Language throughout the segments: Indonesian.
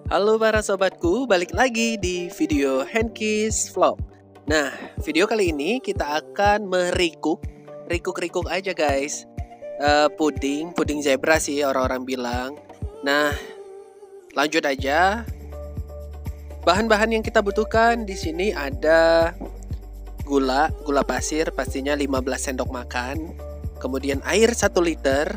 Halo para sobatku, balik lagi di video Henkis Vlog. Nah, video kali ini kita akan merikuk aja guys. Puding zebra sih orang-orang bilang. Nah, lanjut aja. Bahan-bahan yang kita butuhkan di sini ada gula pasir pastinya 15 sendok makan. Kemudian air 1 liter.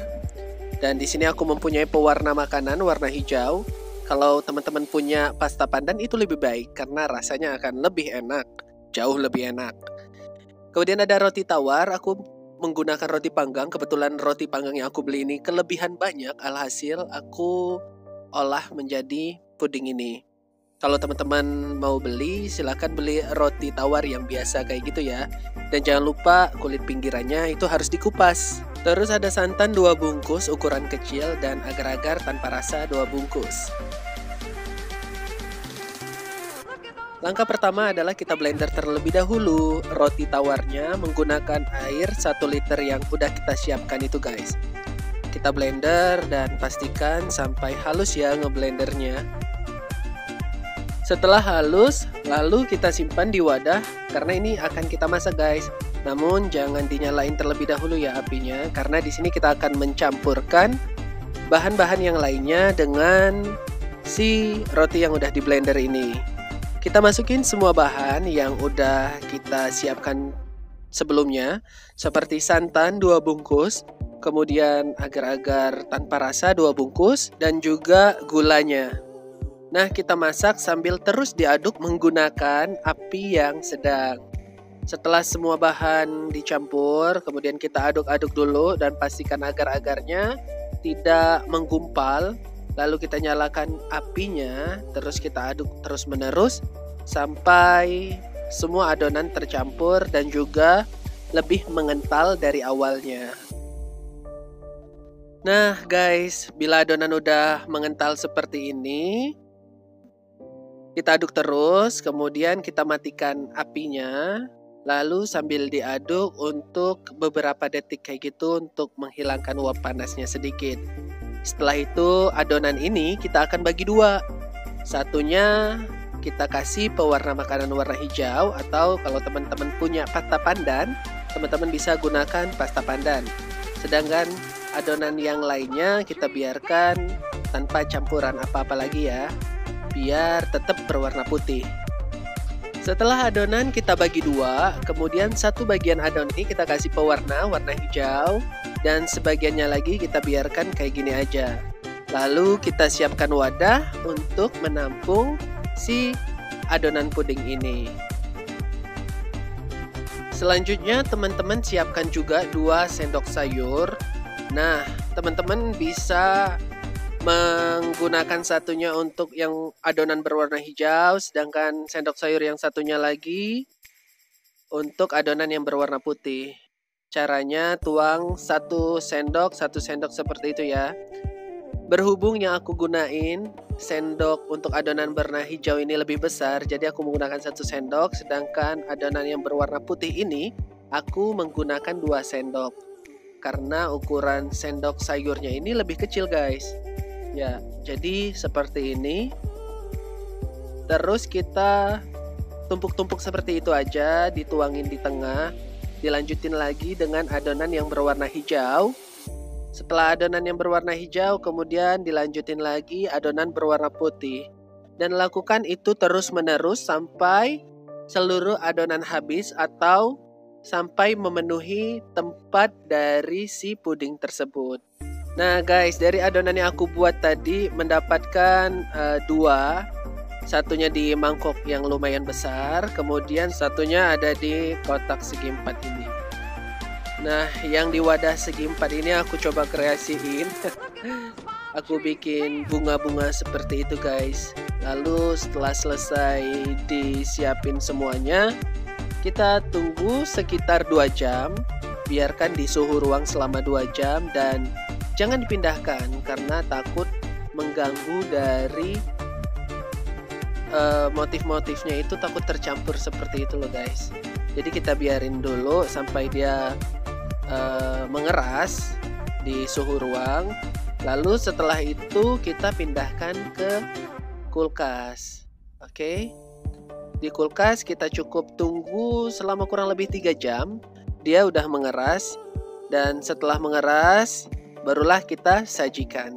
Dan di sini aku mempunyai pewarna makanan warna hijau. Kalau teman-teman punya pasta pandan itu lebih baik karena rasanya akan lebih enak, jauh lebih enak. Kemudian ada roti tawar, aku menggunakan roti panggang. Kebetulan roti panggang yang aku beli ini kelebihan banyak, alhasil aku olah menjadi puding ini. Kalau teman-teman mau beli, silakan beli roti tawar yang biasa kayak gitu ya. Dan jangan lupa kulit pinggirannya itu harus dikupas. Terus ada santan 2 bungkus ukuran kecil dan agar-agar tanpa rasa 2 bungkus. Langkah pertama adalah kita blender terlebih dahulu roti tawarnya menggunakan air 1 liter yang udah kita siapkan itu guys. Kita blender dan pastikan sampai halus ya ngeblendernya. Setelah halus, lalu kita simpan di wadah karena ini akan kita masak guys. Namun jangan dinyalain terlebih dahulu ya apinya karena di sini kita akan mencampurkan bahan-bahan yang lainnya dengan si roti yang udah di blender ini. Kita masukin semua bahan yang udah kita siapkan sebelumnya seperti santan 2 bungkus, kemudian agar-agar tanpa rasa 2 bungkus dan juga gulanya. Nah, kita masak sambil terus diaduk menggunakan api yang sedang. Setelah semua bahan dicampur, kemudian kita aduk-aduk dulu dan pastikan agar-agarnya tidak menggumpal. Lalu kita nyalakan apinya, terus kita aduk terus-menerus sampai semua adonan tercampur dan juga lebih mengental dari awalnya. Nah guys, bila adonan udah mengental seperti ini, kita aduk terus, kemudian kita matikan apinya. Lalu sambil diaduk untuk beberapa detik kayak gitu untuk menghilangkan uap panasnya sedikit. Setelah itu adonan ini kita akan bagi 2. Satunya kita kasih pewarna makanan warna hijau, atau kalau teman-teman punya pasta pandan, teman-teman bisa gunakan pasta pandan. Sedangkan adonan yang lainnya kita biarkan tanpa campuran apa-apa lagi ya, biar tetap berwarna putih. Setelah adonan kita bagi 2, kemudian satu bagian adonan ini kita kasih pewarna warna hijau dan sebagiannya lagi kita biarkan kayak gini aja. Lalu kita siapkan wadah untuk menampung si adonan puding ini. Selanjutnya teman-teman siapkan juga 2 sendok sayur. Nah, teman-teman bisa menggunakan satunya untuk yang adonan berwarna hijau, sedangkan sendok sayur yang satunya lagi untuk adonan yang berwarna putih. Caranya tuang 1 sendok seperti itu ya. Berhubung yang aku gunain sendok untuk adonan berwarna hijau ini lebih besar, jadi aku menggunakan 1 sendok, sedangkan adonan yang berwarna putih ini aku menggunakan 2 sendok. Karena ukuran sendok sayurnya ini lebih kecil guys. Ya, jadi seperti ini. Terus kita tumpuk-tumpuk seperti itu aja, dituangin di tengah. Dilanjutin lagi dengan adonan yang berwarna hijau. Setelah adonan yang berwarna hijau, kemudian dilanjutin lagi adonan berwarna putih. Dan lakukan itu terus-menerus sampai seluruh adonan habis atau sampai memenuhi tempat dari si puding tersebut. Nah guys, dari adonan yang aku buat tadi mendapatkan 2. Satunya di mangkok yang lumayan besar, kemudian satunya ada di kotak segi 4 ini. Nah, yang di wadah segi 4 ini aku coba kreasiin. Aku bikin bunga-bunga seperti itu guys. Lalu setelah selesai disiapin semuanya, kita tunggu sekitar 2 jam. Biarkan di suhu ruang selama 2 jam dan jangan dipindahkan karena takut mengganggu dari motif-motifnya itu, takut tercampur seperti itu loh guys. Jadi kita biarin dulu sampai dia mengeras di suhu ruang. Lalu setelah itu kita pindahkan ke kulkas. Oke. Di kulkas kita cukup tunggu selama kurang lebih 3 jam. Dia udah mengeras. Dan setelah mengeras, barulah kita sajikan.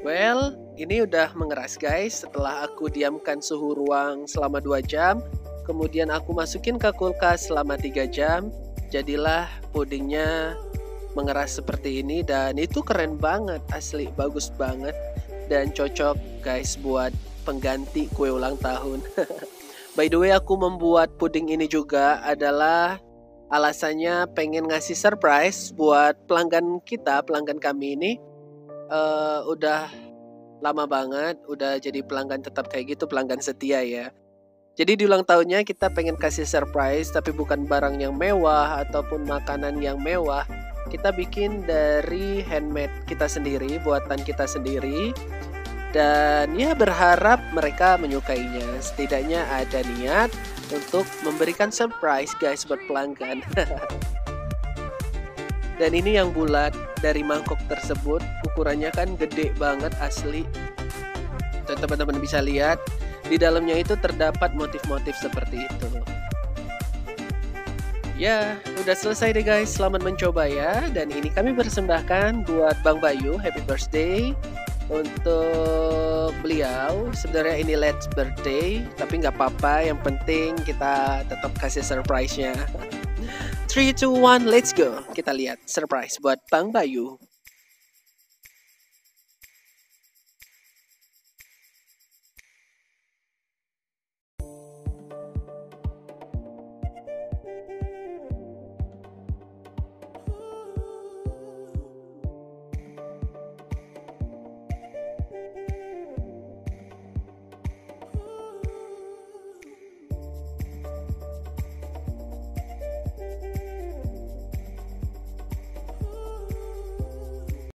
Well, ini udah mengeras guys. Setelah aku diamkan suhu ruang selama 2 jam, kemudian aku masukin ke kulkas selama 3 jam. Jadilah pudingnya mengeras seperti ini. Dan itu keren banget, asli bagus banget. Dan cocok guys buat pengganti kue ulang tahun. By the way, aku membuat puding ini juga adalah alasannya pengen ngasih surprise buat pelanggan kita, pelanggan kami ini. Udah lama banget, udah jadi pelanggan tetap kayak gitu, pelanggan setia ya. Jadi di ulang tahunnya kita pengen kasih surprise, tapi bukan barang yang mewah ataupun makanan yang mewah. Kita bikin dari handmade kita sendiri, buatan kita sendiri. Dan ya berharap mereka menyukainya. Setidaknya ada niat untuk memberikan surprise guys buat pelanggan. Dan ini yang bulat dari mangkok tersebut, ukurannya kan gede banget asli. Dan teman-teman bisa lihat di dalamnya itu terdapat motif-motif seperti itu. Ya, udah selesai deh guys. Selamat mencoba ya. Dan ini kami persembahkan buat Bang Bayu, happy birthday untuk beliau. Sebenarnya ini late birthday, tapi nggak apa-apa. Yang penting kita tetap kasih surprise-nya. 3, 2, 1, let's go. Kita lihat surprise buat Bang Bayu.